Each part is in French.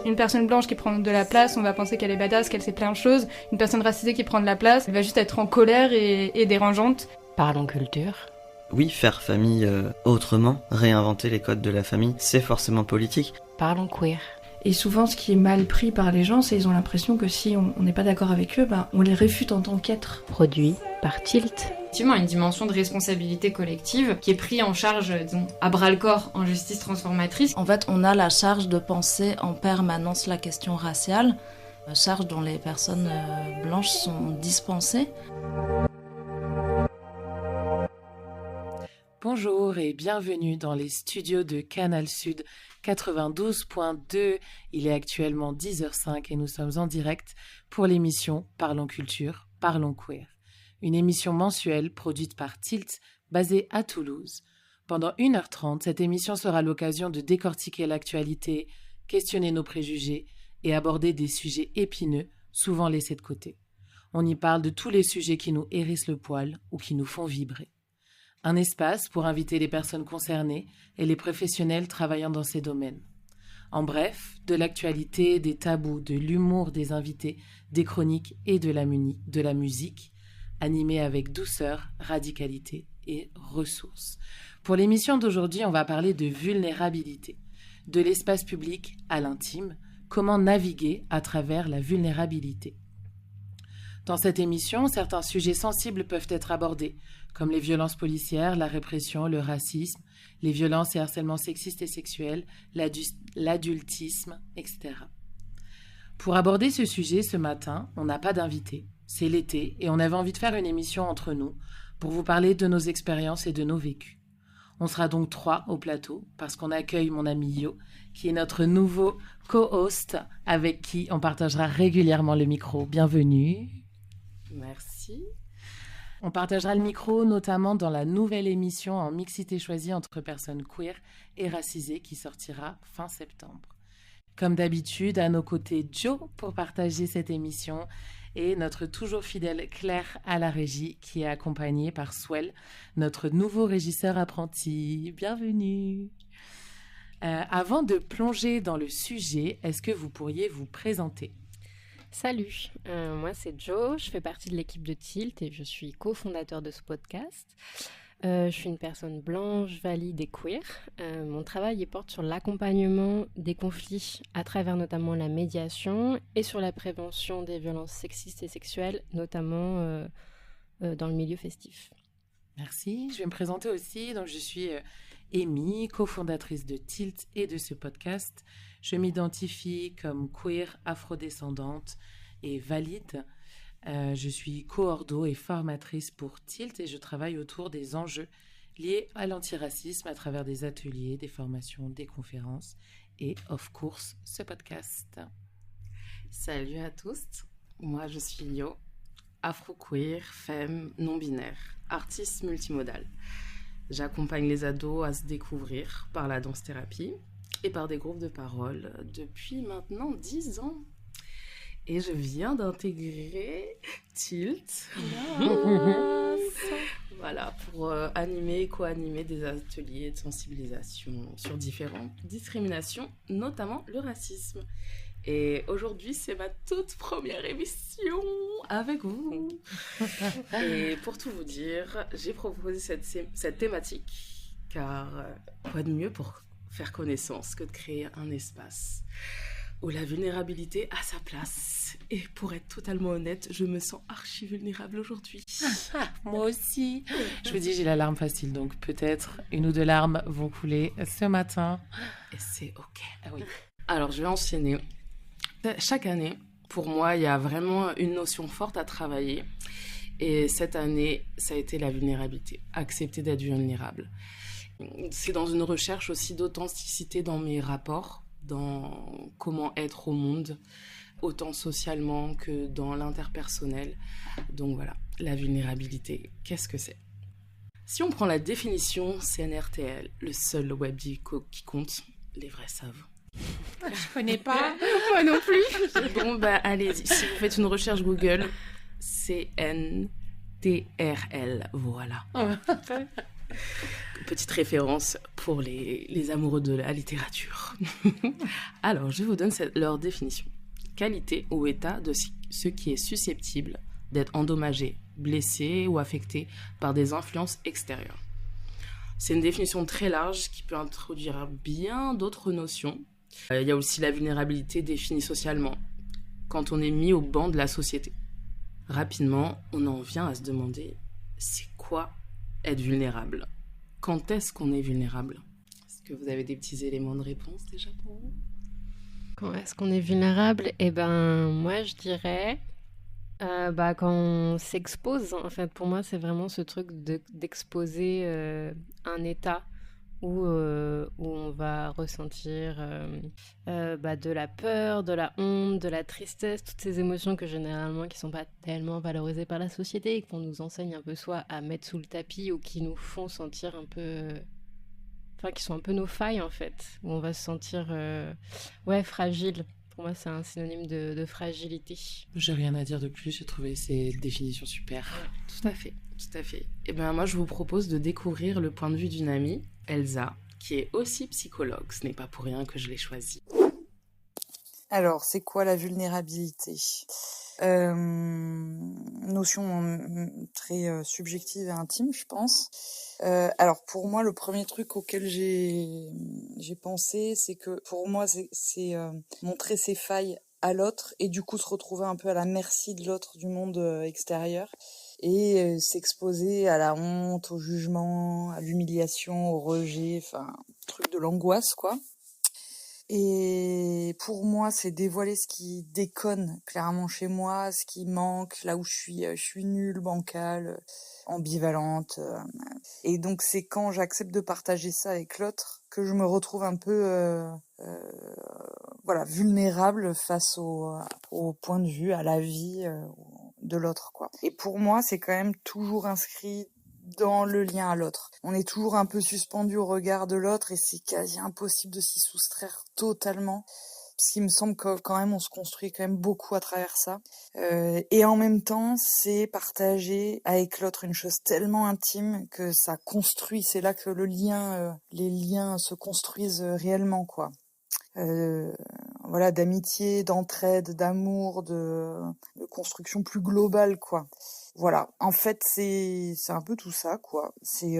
Une personne blanche qui prend de la place, on va penser qu'elle est badass, qu'elle sait plein de choses. Une personne racisée qui prend de la place, elle va juste être en colère et dérangeante. Parlons culture. Oui, faire famille autrement, réinventer les codes de la famille, c'est forcément politique. Parlons queer. Et souvent, ce qui est mal pris par les gens, c'est qu'ils ont l'impression que si on n'est pas d'accord avec eux, on les réfute en tant qu'êtres. Produit par Tilt. Effectivement, une dimension de responsabilité collective qui est prise en charge, disons, à bras-le-corps en justice transformatrice. En fait, on a la charge de penser en permanence la question raciale, charge dont les personnes blanches sont dispensées. Bonjour et bienvenue dans les studios de Canal Sud 92.2. Il est actuellement 10h05 et nous sommes en direct pour l'émission Parlons Culture, Parlons Queer. Une émission mensuelle produite par Tilt, basée à Toulouse. Pendant 1h30, cette émission sera l'occasion de décortiquer l'actualité, questionner nos préjugés et aborder des sujets épineux, souvent laissés de côté. On y parle de tous les sujets qui nous hérissent le poil ou qui nous font vibrer. Un espace pour inviter les personnes concernées et les professionnels travaillant dans ces domaines. En bref, de l'actualité, des tabous, de l'humour des invités, des chroniques et de la musique, animée avec douceur, radicalité et ressources. Pour l'émission d'aujourd'hui, on va parler de vulnérabilité, de l'espace public à l'intime, comment naviguer à travers la vulnérabilité. Dans cette émission, certains sujets sensibles peuvent être abordés, comme les violences policières, la répression, le racisme, les violences et harcèlements sexistes et sexuels, l'adultisme, etc. Pour aborder ce sujet ce matin, on n'a pas d'invité. C'est l'été et on avait envie de faire une émission entre nous pour vous parler de nos expériences et de nos vécus. On sera donc 3 au plateau parce qu'on accueille mon ami Yo, qui est notre nouveau co-host avec qui on partagera régulièrement le micro. Bienvenue. Merci. On partagera le micro notamment dans la nouvelle émission en mixité choisie entre personnes queer et racisées qui sortira fin septembre. Comme d'habitude, à nos côtés, Joe pour partager cette émission et notre toujours fidèle Claire à la régie qui est accompagnée par Swell, notre nouveau régisseur apprenti. Bienvenue. Avant de plonger dans le sujet, est-ce que vous pourriez vous présenter ? Salut, moi c'est Joe, je fais partie de l'équipe de Tilt et je suis cofondateur de ce podcast. Je suis une personne blanche, valide et queer. Mon travail il porte sur l'accompagnement des conflits à travers notamment la médiation et sur la prévention des violences sexistes et sexuelles, notamment dans le milieu festif. Merci, je vais me présenter aussi. Donc, je suis Amy, cofondatrice de Tilt et de ce podcast. Je m'identifie comme queer, afrodescendante et valide. Je suis co-ordo et formatrice pour Tilt et je travaille autour des enjeux liés à l'antiracisme à travers des ateliers, des formations, des conférences et, of course, ce podcast. Salut à tous, moi je suis Yo, afro-queer, femme, non-binaire, artiste multimodale. J'accompagne les ados à se découvrir par la danse-thérapie et par des groupes de parole depuis maintenant 10 ans. Et je viens d'intégrer Tilt. Voilà, pour animer, co-animer des ateliers de sensibilisation sur différentes discriminations, notamment le racisme. Et aujourd'hui, c'est ma toute première émission avec vous. Et pour tout vous dire, j'ai proposé cette thématique, car quoi de mieux pour faire connaissance que de créer un espace où la vulnérabilité a sa place. Et pour être totalement honnête, je me sens archi vulnérable aujourd'hui. Moi aussi. Je vous dis, j'ai la larme facile, donc peut-être 1 ou 2 larmes vont couler ce matin. Et c'est OK. Ah oui. Alors, je vais enchaîner. Chaque année, pour moi, il y a vraiment une notion forte à travailler. Et cette année, ça a été la vulnérabilité. Accepter d'être vulnérable. C'est dans une recherche aussi d'authenticité dans mes rapports, dans comment être au monde, autant socialement que dans l'interpersonnel. Donc voilà, la vulnérabilité, qu'est-ce que c'est ? Si on prend la définition CNRTL, le seul web qui compte, les vrais savent. Je connais pas. Moi non plus. Bon, bah allez-y, si vous faites une recherche Google, CNTRL, voilà. Petite référence pour les amoureux de la littérature. Alors, je vous donne leur définition. Qualité ou état de ce qui est susceptible d'être endommagé, blessé ou affecté par des influences extérieures. C'est une définition très large qui peut introduire bien d'autres notions. Il y a aussi la vulnérabilité définie socialement, quand on est mis au banc de la société. Rapidement, on en vient à se demander, c'est quoi être vulnérable ? Quand est-ce qu'on est vulnérable ? Est-ce que vous avez des petits éléments de réponse déjà pour vous ? Quand est-ce qu'on est vulnérable ? Eh ben, moi, je dirais quand on s'expose. En fait, pour moi, c'est vraiment ce truc d'exposer un état où on va ressentir de la peur, de la honte, de la tristesse, toutes ces émotions que généralement qui sont pas tellement valorisées par la société et qu'on nous enseigne un peu soit à mettre sous le tapis ou qui nous font sentir un peu... Enfin, qui sont un peu nos failles en fait, où on va se sentir fragile. Pour moi, c'est un synonyme de fragilité. J'ai rien à dire de plus, j'ai trouvé ces définitions super. Tout à fait. Et bien moi, je vous propose de découvrir le point de vue d'une amie, Elsa, qui est aussi psychologue. Ce n'est pas pour rien que je l'ai choisie. Alors, c'est quoi la vulnérabilité ? Notion très subjective et intime, je pense. Alors, pour moi, le premier truc auquel j'ai pensé, c'est que pour moi, c'est montrer ses failles à l'autre et du coup se retrouver un peu à la merci de l'autre, du monde extérieur. Et s'exposer à la honte, au jugement, à l'humiliation, au rejet, enfin, truc de l'angoisse, quoi. Et pour moi, c'est dévoiler ce qui déconne clairement chez moi, ce qui manque, là où je suis nulle, bancale, ambivalente. Et donc, c'est quand j'accepte de partager ça avec l'autre que je me retrouve un peu vulnérable face au point de vue, à la vie de l'autre, quoi. Et pour moi, c'est quand même toujours inscrit dans le lien à l'autre. On est toujours un peu suspendu au regard de l'autre et c'est quasi impossible de s'y soustraire totalement. Parce qu'il me semble que quand même on se construit quand même beaucoup à travers ça. Et en même temps, c'est partager avec l'autre une chose tellement intime que ça construit. C'est là que les liens se construisent réellement, quoi. D'amitié, d'entraide, d'amour, de construction plus globale, quoi. Voilà, en fait, c'est un peu tout ça, quoi. C'est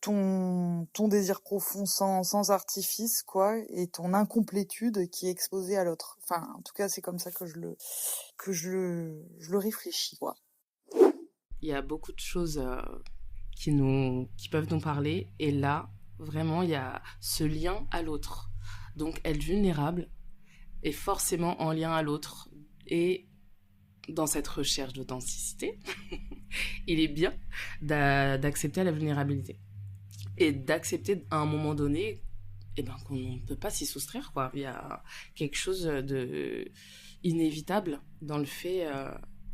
ton désir profond sans artifice, quoi, et ton incomplétude qui est exposée à l'autre. Enfin, en tout cas, c'est comme ça que je le réfléchis, quoi. Il y a beaucoup de choses qui peuvent nous parler, et là, vraiment, il y a ce lien à l'autre. Donc, être vulnérable est forcément en lien à l'autre. Et dans cette recherche d'authenticité, il est bien d'accepter la vulnérabilité. Et d'accepter à un moment donné qu'on ne peut pas s'y soustraire, quoi. Il y a quelque chose de inévitable dans le fait,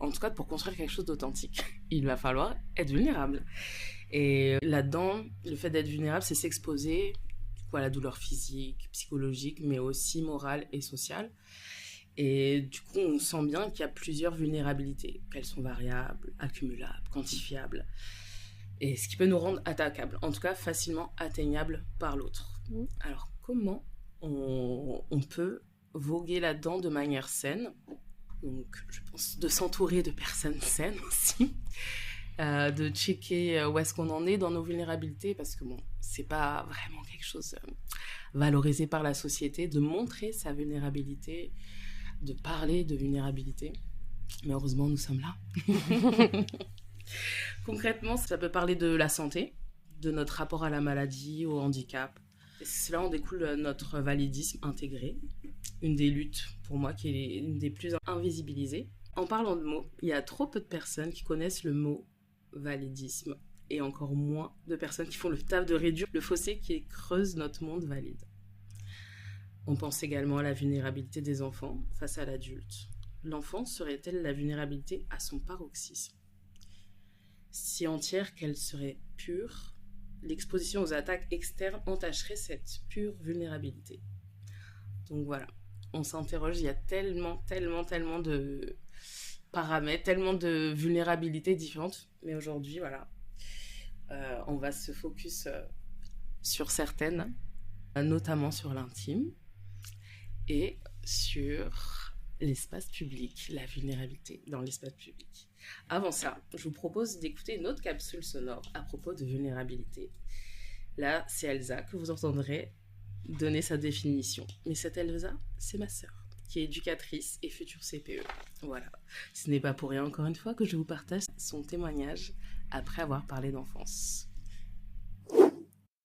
en tout cas pour construire quelque chose d'authentique, il va falloir être vulnérable. Et là-dedans, le fait d'être vulnérable, c'est s'exposer à la douleur physique, psychologique, mais aussi morale et sociale. Et du coup, on sent bien qu'il y a plusieurs vulnérabilités, qu'elles sont variables, accumulables, quantifiables, et ce qui peut nous rendre attaquables, en tout cas facilement atteignables par l'autre. Alors, comment on peut voguer là-dedans de manière saine ? Donc, je pense de s'entourer de personnes saines aussi, de checker où est-ce qu'on en est dans nos vulnérabilités, parce que c'est pas vraiment quelque chose valorisé par la société, de montrer sa vulnérabilité, de parler de vulnérabilité. Mais heureusement, nous sommes là. Concrètement, ça peut parler de la santé, de notre rapport à la maladie, au handicap. Et cela en découle notre validisme intégré, une des luttes, pour moi, qui est une des plus invisibilisées. En parlant de mots, il y a trop peu de personnes qui connaissent le mot validisme, et encore moins de personnes qui font le taf de réduire le fossé qui creuse notre monde valide. On pense également à la vulnérabilité des enfants face à l'adulte. L'enfant serait-elle la vulnérabilité à son paroxysme ? Si entière qu'elle serait pure, l'exposition aux attaques externes entacherait cette pure vulnérabilité. Donc voilà, on s'interroge, il y a tellement de paramètres, tellement de vulnérabilités différentes, mais aujourd'hui, voilà, on va se focus sur certaines, notamment sur l'intime et sur l'espace public, la vulnérabilité dans l'espace public. Avant ça, je vous propose d'écouter une autre capsule sonore à propos de vulnérabilité. Là, c'est Elsa que vous entendrez donner sa définition. Mais cette Elsa, c'est ma sœur, qui est éducatrice et future CPE. Voilà. Ce n'est pas pour rien, encore une fois, que je vous partage son témoignage après avoir parlé d'enfance.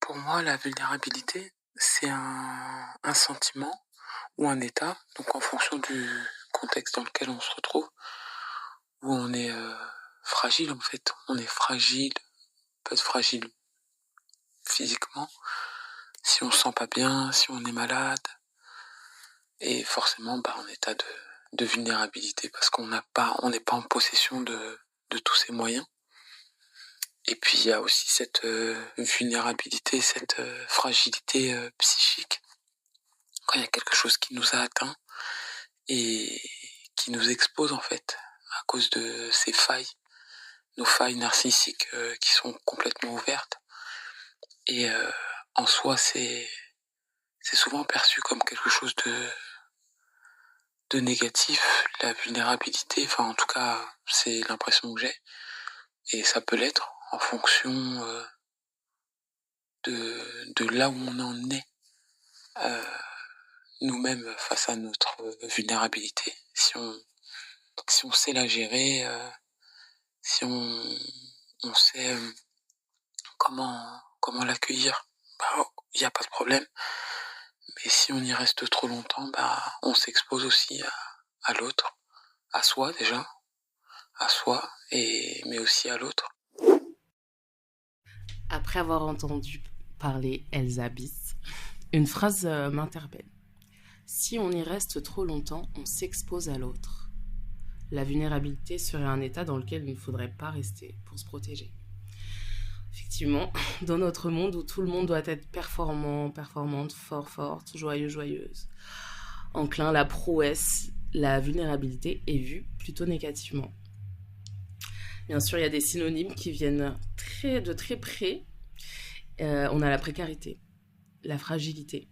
Pour moi, la vulnérabilité, c'est un sentiment ou un état, donc en fonction du contexte dans lequel on se retrouve, où on est fragile en fait. On est fragile, on peut être fragile physiquement, si on se sent pas bien, si on est malade, et forcément en état de vulnérabilité, parce qu'on n'est pas en possession de tous ces moyens. Et puis il y a aussi cette vulnérabilité, cette fragilité psychique, quand il y a quelque chose qui nous a atteint et qui nous expose en fait à cause de ces failles, nos failles narcissiques qui sont complètement ouvertes. Et en soi, c'est souvent perçu comme quelque chose de négatif, la vulnérabilité. Enfin, en tout cas, c'est l'impression que j'ai. Et ça peut l'être en fonction de là où on en est nous-mêmes face à notre vulnérabilité. Si on sait la gérer, si on sait comment l'accueillir, il n'y a pas de problème. Mais si on y reste trop longtemps, on s'expose aussi à l'autre, à soi déjà, mais aussi à l'autre. Après avoir entendu parler Elsa Bis, une phrase m'interpelle. Si on y reste trop longtemps, on s'expose à l'autre. La vulnérabilité serait un état dans lequel il ne faudrait pas rester pour se protéger. Effectivement, dans notre monde où tout le monde doit être performant, performante, fort, forte, joyeux, joyeuse, enclin à la prouesse, la vulnérabilité est vue plutôt négativement. Bien sûr, il y a des synonymes qui viennent de très près. On a la précarité, la fragilité,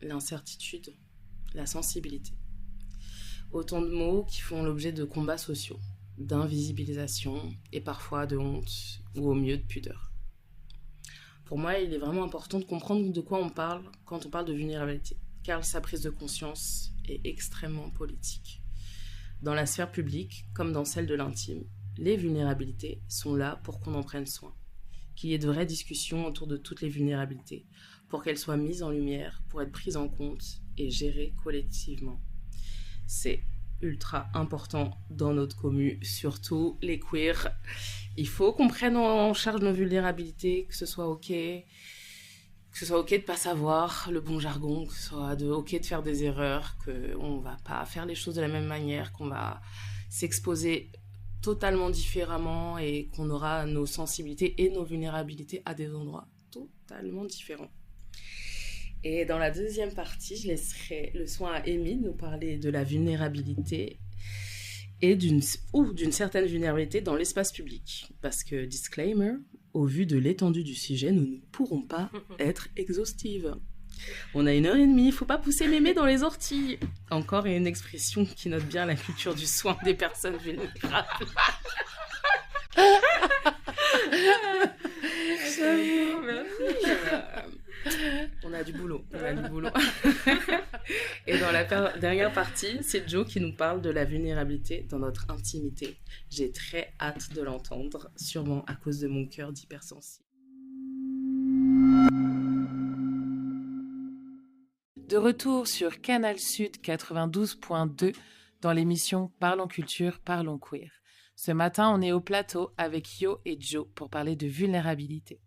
l'incertitude, la sensibilité. Autant de mots qui font l'objet de combats sociaux, d'invisibilisation et parfois de honte ou au mieux de pudeur. Pour moi, il est vraiment important de comprendre de quoi on parle quand on parle de vulnérabilité, car sa prise de conscience est extrêmement politique. Dans la sphère publique, comme dans celle de l'intime, les vulnérabilités sont là pour qu'on en prenne soin, qu'il y ait de vraies discussions autour de toutes les vulnérabilités, pour qu'elles soient mises en lumière, pour être prises en compte et gérées collectivement. C'est ultra important dans notre commu, surtout les queers. Il faut qu'on prenne en charge nos vulnérabilités, que ce soit ok de pas savoir le bon jargon, que ce soit ok de faire des erreurs, qu'on va pas faire les choses de la même manière, qu'on va s'exposer totalement différemment et qu'on aura nos sensibilités et nos vulnérabilités à des endroits totalement différents. Et dans la deuxième partie, je laisserai le soin à Amy de nous parler de la vulnérabilité et d'une certaine vulnérabilité dans l'espace public. Parce que, disclaimer, au vu de l'étendue du sujet, nous ne pourrons pas être exhaustives. On a 1h30, il ne faut pas pousser mémé dans les orties. Encore une expression qui note bien la culture du soin des personnes vulnérables. On a du boulot. Et dans la dernière partie, c'est Joe qui nous parle de la vulnérabilité dans notre intimité. J'ai très hâte de l'entendre, sûrement à cause de mon cœur d'hypersensible. De retour sur Canal Sud 92.2 dans l'émission Parlons Culture, Parlons Queer. Ce matin, on est au plateau avec Yo et Joe pour parler de vulnérabilité.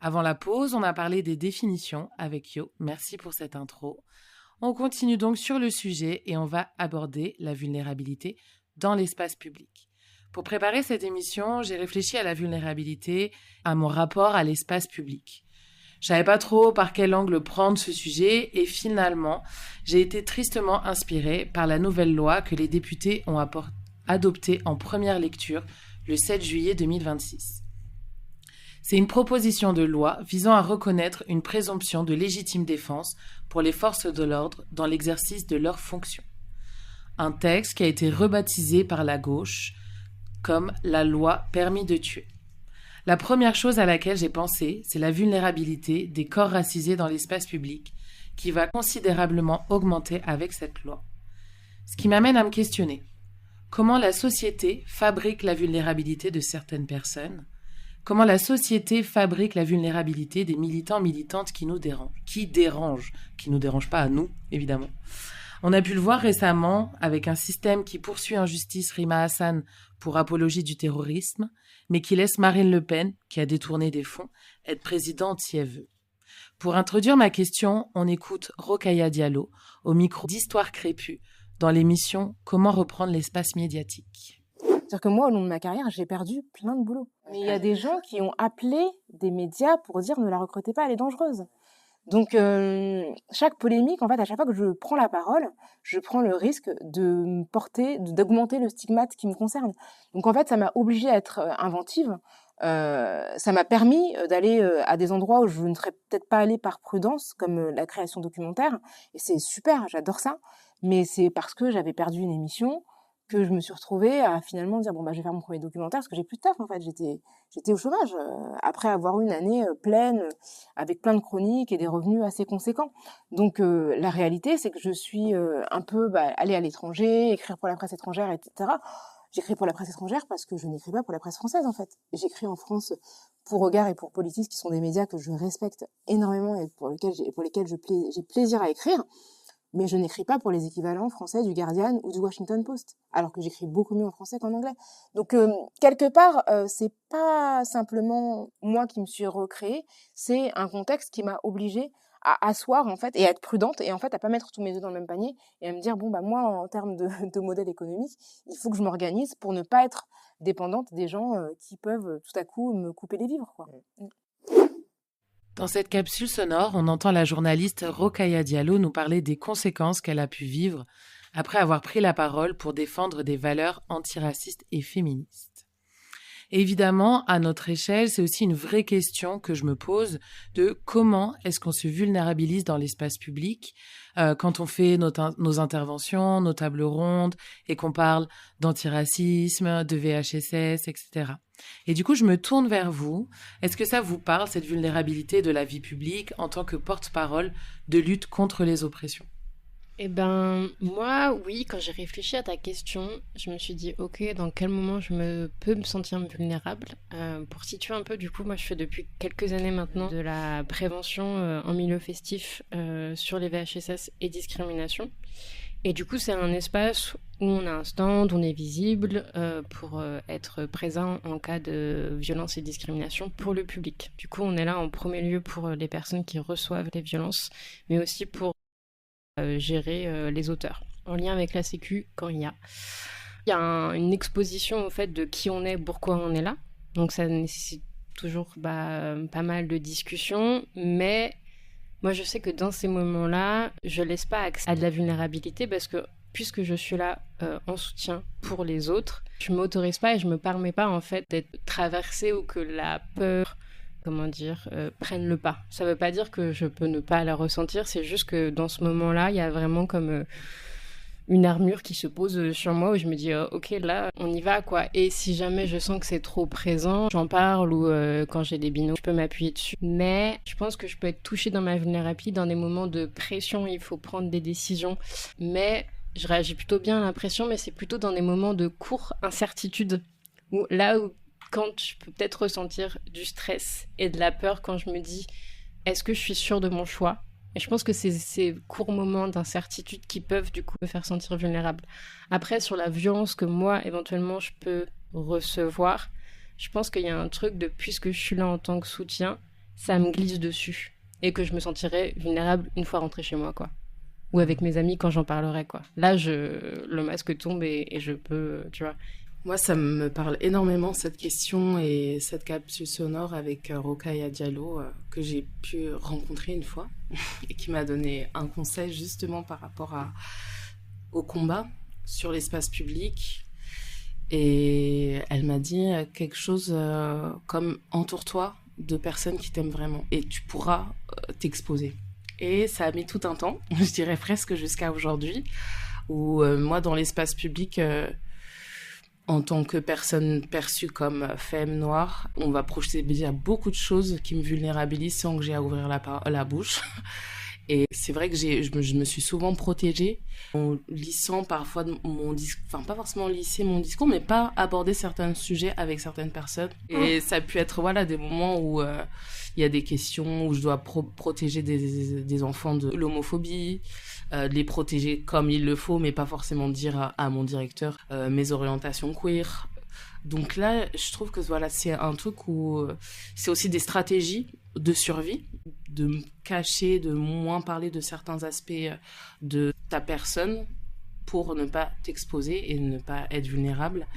Avant la pause, on a parlé des définitions avec Yo. Merci pour cette intro. On continue donc sur le sujet et on va aborder la vulnérabilité dans l'espace public. Pour préparer cette émission, j'ai réfléchi à la vulnérabilité, à mon rapport à l'espace public. Je savais pas trop par quel angle prendre ce sujet et finalement, j'ai été tristement inspirée par la nouvelle loi que les députés ont adoptée en première lecture le 7 juillet 2026. C'est une proposition de loi visant à reconnaître une présomption de légitime défense pour les forces de l'ordre dans l'exercice de leurs fonctions. Un texte qui a été rebaptisé par la gauche comme la loi permis de tuer. La première chose à laquelle j'ai pensé, c'est la vulnérabilité des corps racisés dans l'espace public, qui va considérablement augmenter avec cette loi. Ce qui m'amène à me questionner. Comment la société fabrique la vulnérabilité de certaines personnes? Comment la société fabrique la vulnérabilité des militants-militantes qui nous dérangent? Qui nous dérangent pas à nous, évidemment. On a pu le voir récemment avec un système qui poursuit en justice Rima Hassan pour apologie du terrorisme, mais qui laisse Marine Le Pen, qui a détourné des fonds, être présidente si elle veut. Pour introduire ma question, on écoute Rokhaya Diallo au micro d'Histoire Crépue dans l'émission Comment reprendre l'espace médiatique. C'est-à-dire que moi, au long de ma carrière, j'ai perdu plein de boulot. Mais il y a des gens qui ont appelé des médias pour dire ne la recrutez pas, elle est dangereuse. Donc, chaque polémique, en fait, à chaque fois que je prends la parole, je prends le risque d'augmenter le stigmate qui me concerne. Donc, en fait, ça m'a obligée à être inventive. Ça m'a permis d'aller à des endroits où je ne serais peut-être pas allée par prudence, comme la création documentaire. Et c'est super, j'adore ça. Mais c'est parce que j'avais perdu une émission que je me suis retrouvée à finalement dire je vais faire mon premier documentaire parce que j'ai plus de taf en fait. J'étais au chômage après avoir eu une année pleine avec plein de chroniques et des revenus assez conséquents. Donc la réalité c'est que je suis un peu allée à l'étranger, écrire pour la presse étrangère, etc. J'écris pour la presse étrangère parce que je n'écris pas pour la presse française en fait. J'écris en France pour Regard et pour Politis qui sont des médias que je respecte énormément et pour lesquels j'ai plaisir à écrire. Mais je n'écris pas pour les équivalents français du Guardian ou du Washington Post, alors que j'écris beaucoup mieux en français qu'en anglais. Donc, quelque part, c'est pas simplement moi qui me suis recréée, c'est un contexte qui m'a obligée à asseoir, en fait, et à être prudente, et en fait, à pas mettre tous mes œufs dans le même panier, et à me dire, moi, en termes de modèle économique, il faut que je m'organise pour ne pas être dépendante des gens qui peuvent tout à coup me couper les vivres, quoi. Dans cette capsule sonore, on entend la journaliste Rokhaya Diallo nous parler des conséquences qu'elle a pu vivre après avoir pris la parole pour défendre des valeurs antiracistes et féministes. Et évidemment, à notre échelle, c'est aussi une vraie question que je me pose de comment est-ce qu'on se vulnérabilise dans l'espace public quand on fait nos interventions, nos tables rondes et qu'on parle d'antiracisme, de VHSS, etc. Et du coup, je me tourne vers vous. Est-ce que ça vous parle, cette vulnérabilité de la vie publique en tant que porte-parole de lutte contre les oppressions ? Moi, oui, quand j'ai réfléchi à ta question, je me suis dit, ok, dans quel moment peux me sentir vulnérable ? Pour situer un peu, du coup, moi, je fais depuis quelques années maintenant de la prévention en milieu festif sur les VHSS et discrimination. Et du coup, c'est un espace où on a un stand, on est visible pour être présent en cas de violence et discrimination pour le public. Du coup, on est là en premier lieu pour les personnes qui reçoivent les violences, mais aussi pour gérer les auteurs, en lien avec la Sécu quand il y a. Il y a une exposition au fait de qui on est, pourquoi on est là. Donc ça nécessite toujours pas mal de discussions, mais moi je sais que dans ces moments-là, je laisse pas accès à de la vulnérabilité parce que puisque je suis là en soutien pour les autres, je m'autorise pas et je me permets pas en fait d'être traversée ou que la peur prennent le pas. Ça veut pas dire que je peux ne pas la ressentir, c'est juste que dans ce moment-là, il y a vraiment comme une armure qui se pose sur moi où je me dis ok, là, on y va, quoi. Et si jamais je sens que c'est trop présent, j'en parle ou quand j'ai des binômes, je peux m'appuyer dessus. Mais je pense que je peux être touchée dans ma vulnérabilité dans des moments de pression, il faut prendre des décisions. Mais je réagis plutôt bien à l'impression, mais c'est plutôt dans des moments de courte incertitude où quand je peux peut-être ressentir du stress et de la peur quand je me dis est-ce que je suis sûre de mon choix ? Et je pense que c'est ces courts moments d'incertitude qui peuvent du coup me faire sentir vulnérable. Après, sur la violence que moi, éventuellement, je peux recevoir, je pense qu'il y a un truc de puisque je suis là en tant que soutien, ça me glisse dessus. Et que je me sentirai vulnérable une fois rentrée chez moi, quoi. Ou avec mes amis quand j'en parlerai, quoi. Là, le masque tombe et je peux, tu vois... Moi, ça me parle énormément, cette question et cette capsule sonore avec Rokhaya Diallo que j'ai pu rencontrer une fois et qui m'a donné un conseil justement par rapport au combat sur l'espace public. Et elle m'a dit quelque chose comme « entoure-toi de personnes qui t'aiment vraiment et tu pourras t'exposer. Et ça a mis tout un temps, je dirais presque jusqu'à aujourd'hui, où moi, dans l'espace public, en tant que personne perçue comme femme noire, on va projeter beaucoup de choses qui me vulnérabilisent sans que j'ai à ouvrir la bouche. Et c'est vrai que je me suis souvent protégée en lissant parfois mon discours, enfin pas forcément lisser mon discours, mais pas aborder certains sujets avec certaines personnes. Et ça a pu être des moments où il y a des questions où je dois protéger des enfants de l'homophobie, les protéger comme il le faut, mais pas forcément dire à mon directeur mes orientations queer. Donc là, je trouve que c'est un truc où c'est aussi des stratégies de survie, de me cacher, de moins parler de certains aspects de ta personne pour ne pas t'exposer et ne pas être vulnérable.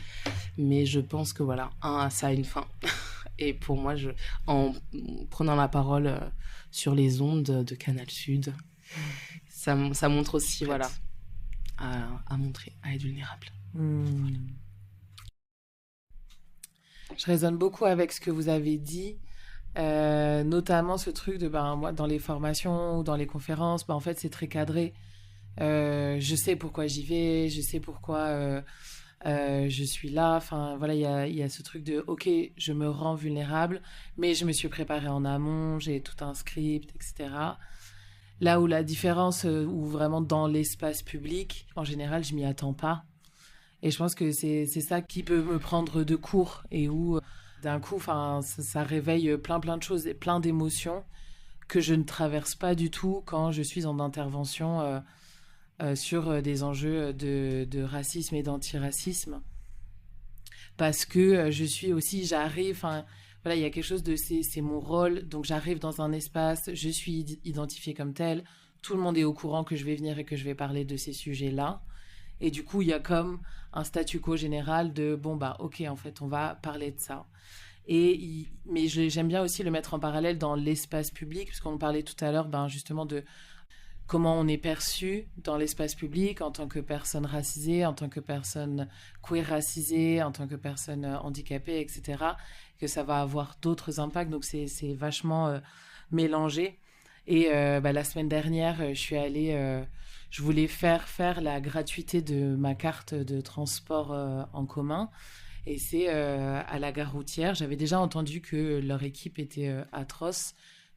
Mais je pense que ça a une fin. Et pour moi, en prenant la parole sur les ondes de Canal Sud, ça montre aussi, à montrer, à être vulnérable. Je résonne beaucoup avec ce que vous avez dit, notamment ce truc de moi dans les formations ou dans les conférences, en fait c'est très cadré. Je sais pourquoi j'y vais, je sais pourquoi je suis là. Enfin voilà, il y a ce truc de ok, je me rends vulnérable, mais je me suis préparée en amont, j'ai tout un script, etc. Là où la différence, où vraiment dans l'espace public, en général, je m'y attends pas. Et je pense que c'est ça qui peut me prendre de court et où, d'un coup, ça réveille plein de choses, plein d'émotions que je ne traverse pas du tout quand je suis en intervention sur des enjeux de racisme et d'antiracisme. Parce que j'arrive, il y a quelque chose de c'est mon rôle, donc j'arrive dans un espace, je suis identifiée comme telle, tout le monde est au courant que je vais venir et que je vais parler de ces sujets-là. Et du coup, il y a comme un statu quo général de ok, en fait, on va parler de ça. Mais j'aime bien aussi le mettre en parallèle dans l'espace public, puisqu'on parlait tout à l'heure, justement, de comment on est perçu dans l'espace public en tant que personne racisée, en tant que personne queer racisée, en tant que personne handicapée, etc. Que ça va avoir d'autres impacts. Donc, c'est vachement mélangé. Et la semaine dernière, je suis allée... je voulais faire la gratuité de ma carte de transport en commun. Et c'est à la gare routière. J'avais déjà entendu que leur équipe était atroce.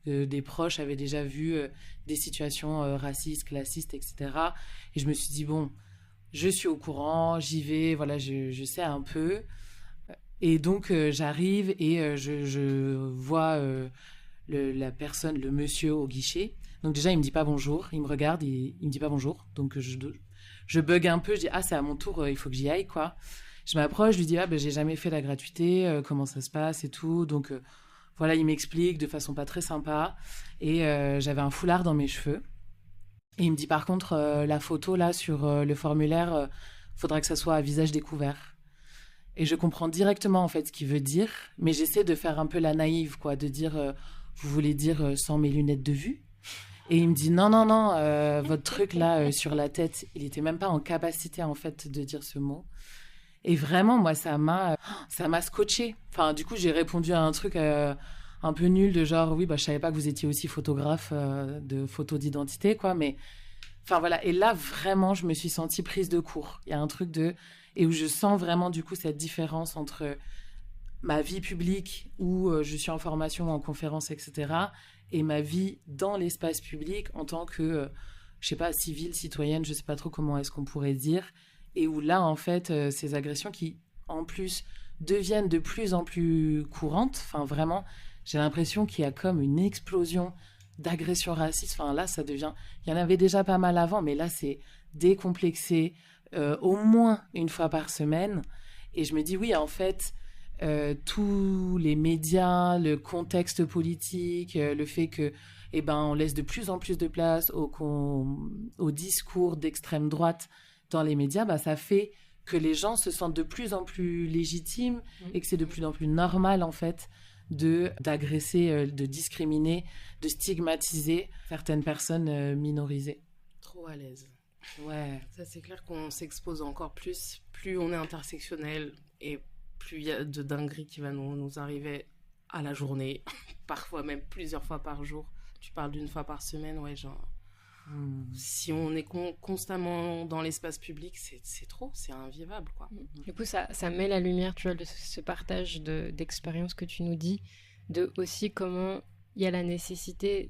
Des proches avaient déjà vu des situations racistes, classistes, etc. Et je me suis dit, je suis au courant, j'y vais, je sais un peu. Et donc, j'arrive et je vois la personne, le monsieur au guichet. Donc déjà, il me dit pas bonjour, il me regarde, il me dit pas bonjour. Donc je bug un peu, je dis c'est à mon tour, il faut que j'y aille quoi. Je m'approche, je lui dis j'ai jamais fait la gratuité, comment ça se passe et tout. Donc il m'explique de façon pas très sympa et j'avais un foulard dans mes cheveux. Et il me dit par contre la photo là sur le formulaire, faudra que ça soit à visage découvert. Et je comprends directement en fait ce qu'il veut dire, mais j'essaie de faire un peu la naïve quoi, de dire vous voulez dire sans mes lunettes de vue? Et il me dit non, votre truc là sur la tête, il était même pas en capacité en fait de dire ce mot. Et vraiment, moi, ça m'a scotché. Enfin, du coup, j'ai répondu à un truc un peu nul de genre oui, je savais pas que vous étiez aussi photographe de photos d'identité, quoi. Mais enfin voilà. Et là, vraiment, je me suis sentie prise de court. Il y a un truc et où je sens vraiment du coup cette différence entre ma vie publique où je suis en formation, en conférence, etc. et ma vie dans l'espace public en tant que, je sais pas, civile, citoyenne, je sais pas trop comment est-ce qu'on pourrait dire, et où là, en fait, ces agressions qui, en plus, deviennent de plus en plus courantes, enfin, vraiment, j'ai l'impression qu'il y a comme une explosion d'agressions racistes, enfin, là, ça devient... Il y en avait déjà pas mal avant, mais là, c'est décomplexé au moins une fois par semaine, et je me dis, oui, en fait... tous les médias, le contexte politique, le fait que on laisse de plus en plus de place au discours d'extrême droite dans les médias, ça fait que les gens se sentent de plus en plus légitimes et que c'est de plus en plus normal en fait d'agresser, de discriminer, de stigmatiser certaines personnes minorisées. Trop à l'aise. Ouais. Ça c'est clair qu'on s'expose encore plus on est intersectionnel et plus il y a de dingueries qui va nous arriver à la journée, parfois même plusieurs fois par jour. Tu parles d'une fois par semaine, ouais, genre... Si on est constamment dans l'espace public, c'est trop, c'est invivable, quoi. Du coup, ça met la lumière, tu vois, de ce partage d'expériences que tu nous dis, de aussi comment il y a la nécessité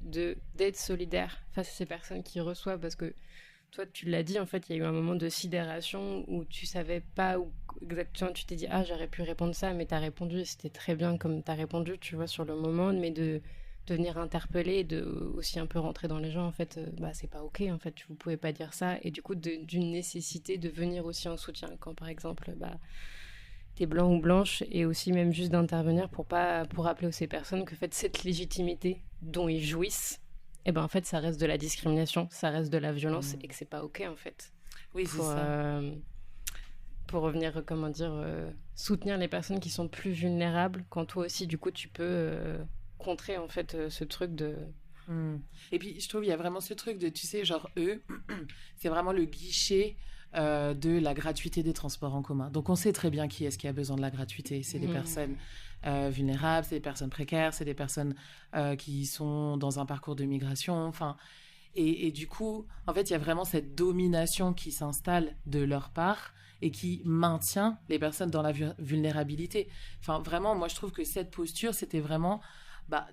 d'être solidaire face à ces personnes qui reçoivent, parce que toi, tu l'as dit, en fait, il y a eu un moment de sidération où tu savais pas où exactement, tu t'es dit, ah, j'aurais pu répondre ça, mais t'as répondu, et c'était très bien comme t'as répondu, tu vois, sur le moment, mais de venir interpeller et de aussi un peu rentrer dans les gens, en fait, c'est pas ok, en fait, vous pouvez pas dire ça, et du coup, d'une nécessité de venir aussi en soutien, quand par exemple, t'es blanc ou blanche, et aussi même juste d'intervenir pour rappeler aux ces personnes que, en fait, cette légitimité dont ils jouissent, en fait, ça reste de la discrimination, ça reste de la violence, et que c'est pas ok, en fait. Oui, c'est ça. Pour revenir, soutenir les personnes qui sont plus vulnérables, quand toi aussi, du coup, tu peux contrer, en fait, ce truc de... Et puis, je trouve il y a vraiment ce truc de, tu sais, genre, eux, c'est vraiment le guichet de la gratuité des transports en commun. Donc, on sait très bien qui est-ce qui a besoin de la gratuité. C'est des personnes vulnérables, c'est des personnes précaires, c'est des personnes qui sont dans un parcours de migration, enfin... Et du coup, en fait, il y a vraiment cette domination qui s'installe de leur part et qui maintient les personnes dans la vulnérabilité. Enfin, vraiment, moi, je trouve que cette posture, c'était vraiment...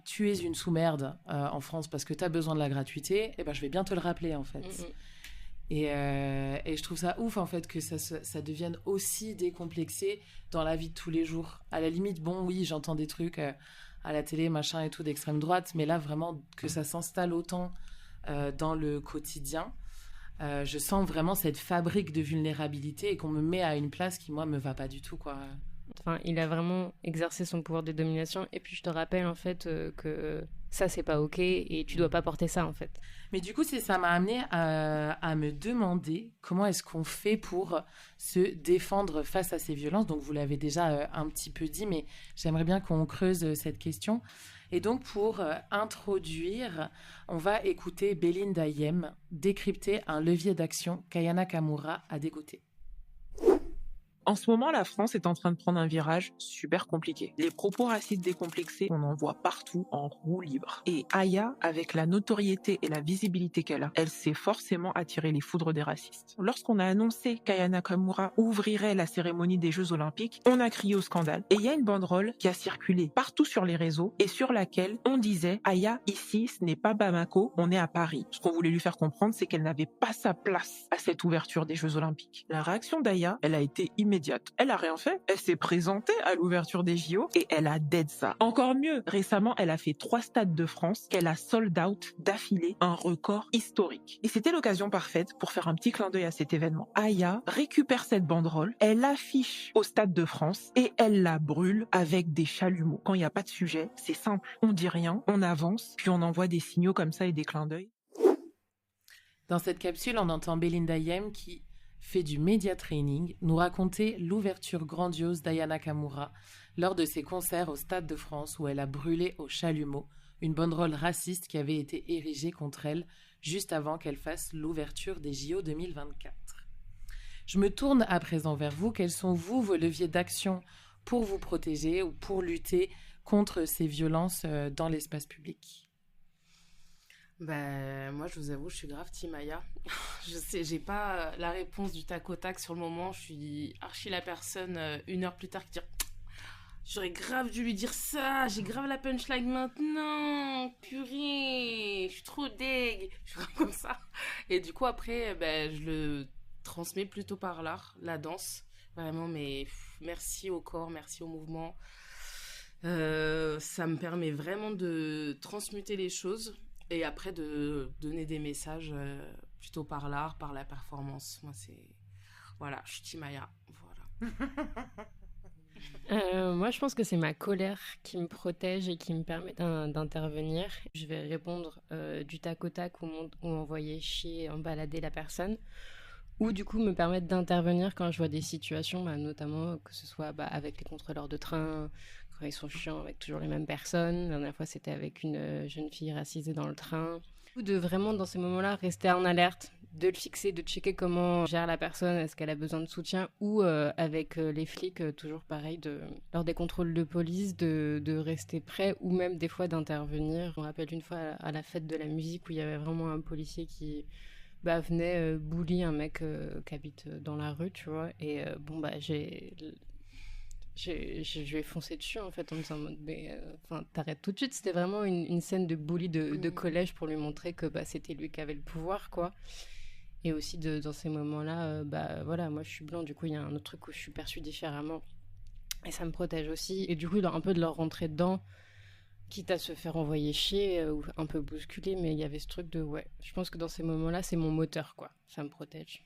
tu es une sous-merde en France parce que tu as besoin de la gratuité, et je vais bien te le rappeler, en fait. Et je trouve ça ouf, en fait, que ça devienne aussi décomplexé dans la vie de tous les jours. À la limite, bon, oui, j'entends des trucs à la télé, machin et tout, d'extrême droite, mais là, vraiment, que ça s'installe autant dans le quotidien, je sens vraiment cette fabrique de vulnérabilité et qu'on me met à une place qui, moi, me va pas du tout, quoi. Enfin, il a vraiment exercé son pouvoir de domination. Et puis, je te rappelle, en fait, que ça, c'est pas OK et tu dois pas porter ça, en fait. Mais du coup, ça m'a amené à me demander comment est-ce qu'on fait pour se défendre face à ces violences. Donc, vous l'avez déjà un petit peu dit, mais j'aimerais bien qu'on creuse cette question. Et donc, pour introduire, on va écouter Belinda Yem décrypter un levier d'action qu'Aya Nakamura a dégoté. En ce moment, la France est en train de prendre un virage super compliqué. Les propos racistes décomplexés, on en voit partout en roue libre. Et Aya, avec la notoriété et la visibilité qu'elle a, elle sait forcément attirer les foudres des racistes. Lorsqu'on a annoncé qu'Aya Nakamura ouvrirait la cérémonie des Jeux Olympiques, on a crié au scandale. Et il y a une banderole qui a circulé partout sur les réseaux et sur laquelle on disait « Aya, ici, ce n'est pas Bamako, on est à Paris ». Ce qu'on voulait lui faire comprendre, c'est qu'elle n'avait pas sa place à cette ouverture des Jeux Olympiques. La réaction d'Aya, elle a été immédiate. Elle a rien fait. Elle s'est présentée à l'ouverture des JO et elle a dead ça. Encore mieux, récemment, elle a fait 3 stades de France qu'elle a sold out d'affilée, un record historique. Et c'était l'occasion parfaite pour faire un petit clin d'œil à cet événement. Aya récupère cette banderole, elle l'affiche au Stade de France et elle la brûle avec des chalumeaux. Quand il n'y a pas de sujet, c'est simple. On dit rien, on avance, puis on envoie des signaux comme ça et des clins d'œil. Dans cette capsule, on entend Belinda Yem qui fait du media training, nous raconter l'ouverture grandiose d'Aya Nakamura lors de ses concerts au Stade de France où elle a brûlé au chalumeau une banderole raciste qui avait été érigée contre elle juste avant qu'elle fasse l'ouverture des JO 2024. Je me tourne à présent vers vous. Quels sont, vous, vos leviers d'action pour vous protéger ou pour lutter contre ces violences dans l'espace public ? Moi, je vous avoue, je suis grave team Aya. Je sais, j'ai pas la réponse du tac au tac sur le moment. Je suis archi la personne 1 heure plus tard qui dit j'aurais grave dû lui dire ça. J'ai grave la punchline maintenant. Purée, je suis trop deg. Je suis grave comme ça. Et du coup, après, je le transmets plutôt par l'art, la danse. Vraiment, mais merci au corps, merci au mouvement. Ça me permet vraiment de transmuter les choses. Et après, de donner des messages plutôt par l'art, par la performance. Moi, c'est... Voilà, je suis team Aya. Voilà. Moi, je pense que c'est ma colère qui me protège et qui me permet d'intervenir. Je vais répondre du tac au tac ou envoyer chier, embalader la personne. Ou du coup, me permettre d'intervenir quand je vois des situations, notamment que ce soit avec les contrôleurs de train, quand ils sont chiants avec toujours les mêmes personnes. La dernière fois, c'était avec une jeune fille racisée dans le train. Ou de vraiment, dans ces moments-là, rester en alerte, de le fixer, de checker comment gère la personne, est-ce qu'elle a besoin de soutien, ou avec les flics, toujours pareil, lors des contrôles de police, de rester prêt, ou même des fois d'intervenir. Je me rappelle une fois à la fête de la musique où il y avait vraiment un policier qui venait bully un mec qui habite dans la rue, tu vois, et je lui ai foncé dessus en fait en me disant mais t'arrêtes tout de suite. C'était vraiment une scène de bully de collège pour lui montrer que c'était lui qui avait le pouvoir, quoi. Et aussi dans ces moments-là, voilà, moi je suis blanc, du coup il y a un autre truc où je suis perçue différemment et ça me protège aussi. Et du coup un peu de leur rentrer dedans, quitte à se faire envoyer chier ou un peu bousculer, mais il y avait ce truc de je pense que dans ces moments-là c'est mon moteur, quoi. Ça me protège.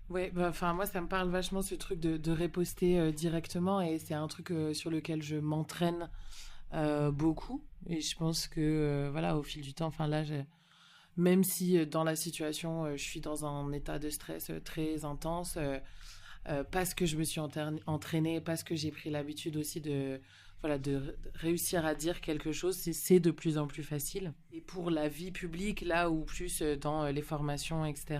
Ouais, moi ça me parle vachement ce truc de riposter directement, et c'est un truc sur lequel je m'entraîne beaucoup, et je pense que voilà, au fil du temps, même si dans la situation je suis dans un état de stress très intense, parce que je me suis entraînée, parce que j'ai pris l'habitude aussi de réussir à dire quelque chose, c'est de plus en plus facile. Et pour la vie publique, là, ou plus dans les formations, etc.,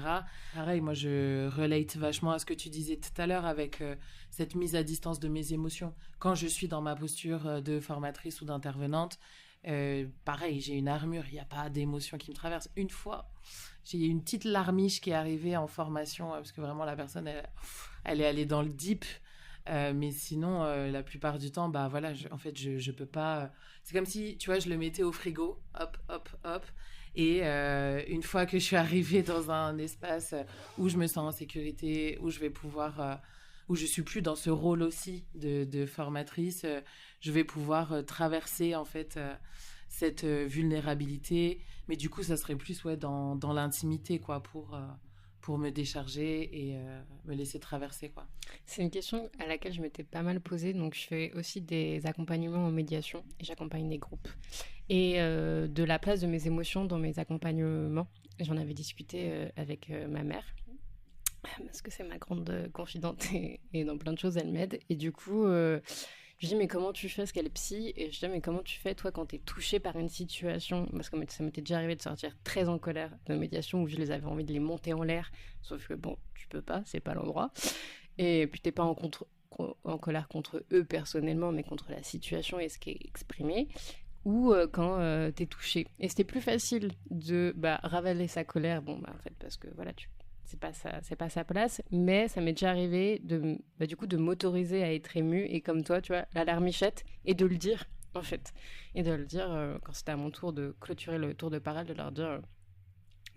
pareil, moi, je relate vachement à ce que tu disais tout à l'heure avec cette mise à distance de mes émotions. Quand je suis dans ma posture de formatrice ou d'intervenante, pareil, j'ai une armure, il n'y a pas d'émotion qui me traverse. Une fois, j'ai une petite larmiche qui est arrivée en formation, parce que vraiment, la personne, elle est allée dans le deep. Mais sinon, la plupart du temps, je peux pas. C'est comme si, tu vois, je le mettais au frigo, hop, hop, hop. Et une fois que je suis arrivée dans un espace où je me sens en sécurité, où je vais pouvoir, où je suis plus dans ce rôle aussi de formatrice, je vais pouvoir traverser en fait cette vulnérabilité. Mais du coup, ça serait plus dans l'intimité, quoi, pour me décharger et me laisser traverser, quoi. C'est une question à laquelle je m'étais pas mal posée. Donc, je fais aussi des accompagnements en médiation et j'accompagne des groupes. Et de la place de mes émotions dans mes accompagnements, j'en avais discuté avec ma mère, parce que c'est ma grande confidente et dans plein de choses, elle m'aide. Et du coup, je dis mais comment tu fais, parce qu'elle est psy, et je dis mais comment tu fais toi quand t'es touchée par une situation, parce que ça m'était déjà arrivé de sortir très en colère de médiation où je les avais envie de les monter en l'air, sauf que bon, tu peux pas, c'est pas l'endroit, et puis t'es pas en colère contre eux personnellement, mais contre la situation et ce qui est exprimé, ou quand t'es touchée. Et c'était plus facile de ravaler sa colère, en fait, parce que voilà, c'est pas sa place, mais ça m'est déjà arrivé de m'autoriser à être émue, et comme toi, tu vois, la larmichette, et de le dire, en fait. Et de le dire, quand c'était à mon tour de clôturer le tour de parole, de leur dire,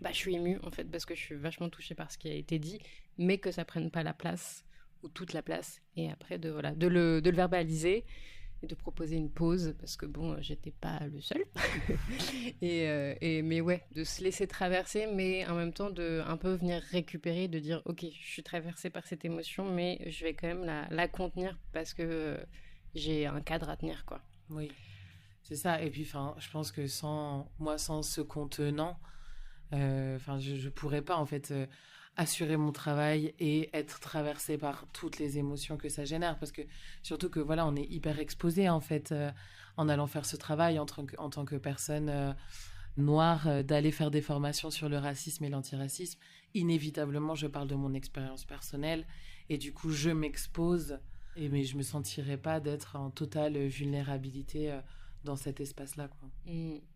je suis émue, en fait, parce que je suis vachement touchée par ce qui a été dit, mais que ça prenne pas la place, ou toute la place, et après, de le verbaliser, et de proposer une pause, parce que j'étais pas le seul. mais ouais, de se laisser traverser, mais en même temps de un peu venir récupérer, de dire ok, je suis traversée par cette émotion, mais je vais quand même la contenir parce que j'ai un cadre à tenir, quoi. Oui, c'est ça. Et puis je pense que sans ce contenant, je pourrais pas en fait assurer mon travail et être traversée par toutes les émotions que ça génère, parce que surtout que voilà, on est hyper exposé en fait en allant faire ce travail en tant que personne noire, d'aller faire des formations sur le racisme et l'antiracisme. Inévitablement, je parle de mon expérience personnelle et du coup je m'expose, mais je me sentirais pas d'être en totale vulnérabilité dans cet espace-là, quoi.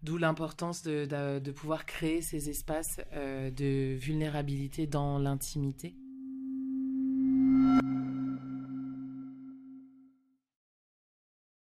D'où l'importance de pouvoir créer ces espaces de vulnérabilité dans l'intimité.